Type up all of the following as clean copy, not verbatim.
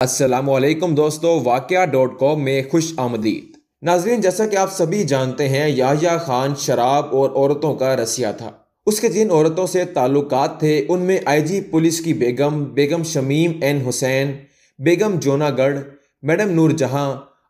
अस्सलामुअलैकुम दोस्तों, वाक़या.com में खुश आमदीद। नाज़रीन, जैसा कि आप सभी जानते हैं, याह्या खान शराब और औरतों का रसिया था। उसके जिन औरतों से ताल्लुकात थे उनमें आईजी पुलिस की बेगम बेगम शमीम एन हुसैन, बेगम जोनागढ़, मैडम नूरजहां,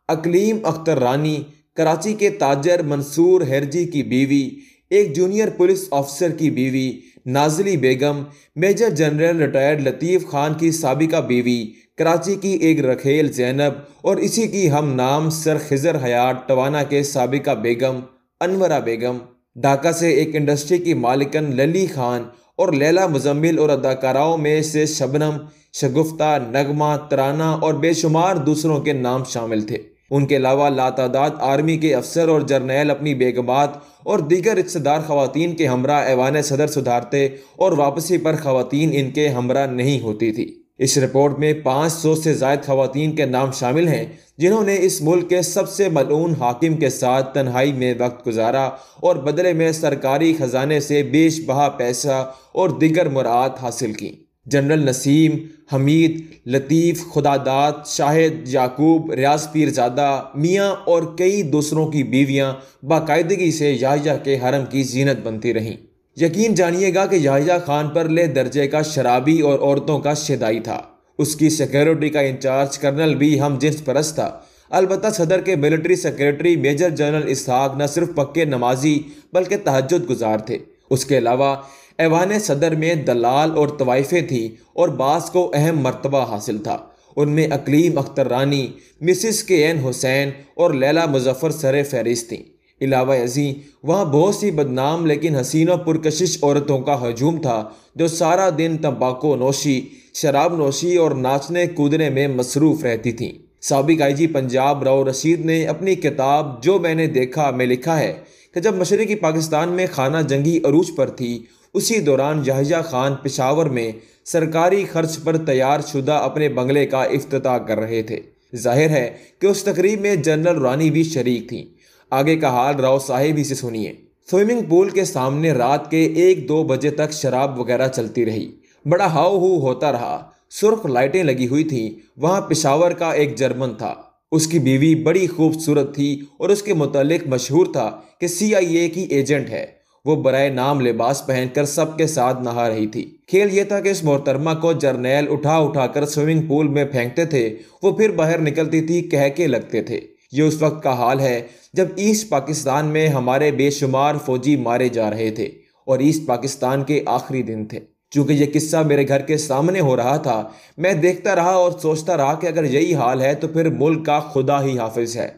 अकलीम अख्तर रानी, कराची के ताजर मंसूर हैरजी की बीवी, एक जूनियर पुलिस ऑफिसर की बीवी नाजली बेगम, मेजर जनरल रिटायर्ड लतीफ़ खान की साबिका बीवी, कराची की एक रखेल जैनब और इसी की हम नाम सर खिजर हयात टवाना के साबिका बेगम अनवरा बेगम, ढाका से एक इंडस्ट्री की मालिकन लली खान और लैला मुजम्मिल और अदाकाराओं में से शबनम, शगुफ्ता, नगमा, तराना और बेशुमार दूसरों के नाम शामिल थे। उनके अलावा लातादाद आर्मी के अफसर और जर्नैल अपनी बेगमात और दीगर रिश्तेदार खवातीन के हमरा ऐवान सदर सुधारते और वापसी पर खवातीन इनके हमरा नहीं होती थी। इस रिपोर्ट में 500 से ज़ायद खवातीन के नाम शामिल हैं जिन्होंने इस मुल्क के सबसे मलऊन हाकिम के साथ तन्हाई में वक्त गुजारा और बदले में सरकारी खजाने से बेशबहा पैसा और दीगर मुराद हासिल की। जनरल नसीम, हमीद, लतीफ़, खुदादाद, शाहिद, याकूब, रियाज पीरजादा, मियाँ और कई दूसरों की बीवियाँ बाकायदगी से याह्या के हरम की जीनत बनती रहीं। यकीन जानिएगा कि याह्या खान पर ले दर्जे का शराबी और औरतों का शदाई था। उसकी सिक्योरिटी का इंचार्ज कर्नल भी हम जिन्स परस्त था। अलबत्ता सदर के मिलिट्री सेक्रेटरी मेजर जनरल इसहाक न सिर्फ पक्के नमाजी बल्कि तहज्जुद गुजार थे। उसके अलावा ऐवान सदर में दलाल और तवाइफें थी और बास को अहम मर्तबा हासिल था। उनमें अकलीम अख्तर रानी, मिसिस के एन हुसैन और लैला मुजफ्फर सर फहरिस्त थीं। इलावा अजी वहाँ बहुत सी बदनाम लेकिन हसीनों पुरकशिश औरतों का हजूम था जो सारा दिन तंबाकू नोशी, शराब नोशी और नाचने कूदने में मसरूफ़ रहती थीं। साबिक आईजी पंजाब राव रशीद ने अपनी किताब जो मैंने देखा में लिखा है कि जब मशरक़ी पाकिस्तान में खाना जंगी अरूज पर थी, उसी दौरान याह्या खान पेशावर में सरकारी खर्च पर तैयार शुदा अपने बंगले का इफ्तिताह कर रहे थे। जाहिर है कि उस तकरीब में जनरल रानी भी शरीक थीं। आगे का हाल राव साहिब ही से सुनिए। स्विमिंग पूल के सामने रात के 1-2 बजे तक शराब वगैरह चलती रही। बड़ा हाउ हू होता रहा। सुर्ख लाइटें लगी हुई थी। वहाँ पेशावर का एक जर्मन था। उसकी बीवी बड़ी खूबसूरत थी और उसके मुतालिक मशहूर था कि CIA की एजेंट है। वो बराए नाम लिबास पहनकर सबके साथ नहा रही थी। खेल ये था कि इस मोहतरमा को जर्नैल उठा उठा कर स्विमिंग पूल में फेंकते थे। वो फिर बाहर निकलती थी, कह के लगते थे। ये उस वक्त का हाल है जब ईस्ट पाकिस्तान में हमारे बेशुमार फौजी मारे जा रहे थे और ईस्ट पाकिस्तान के आखिरी दिन थे। चूंकि यह किस्सा मेरे घर के सामने हो रहा था, मैं देखता रहा और सोचता रहा कि अगर यही हाल है तो फिर मुल्क का खुदा ही हाफिज है।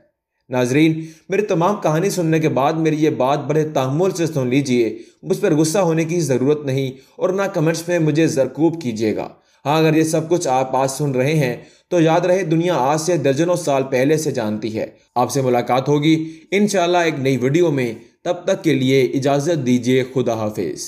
नाजरीन, मेरी तमाम कहानी सुनने के बाद मेरी ये बात बड़े तहम्मुल से सुन लीजिए। मुझ पर गुस्सा होने की ज़रूरत नहीं और ना कमेंट्स में मुझे ज़रकूब कीजिएगा। हाँ, अगर ये सब कुछ आप आज सुन रहे हैं तो याद रहे दुनिया आज से दर्जनों साल पहले से जानती है। आपसे मुलाकात होगी इंशाअल्लाह एक नई वीडियो में। तब तक के लिए इजाज़त दीजिए। खुदा हाफिज़।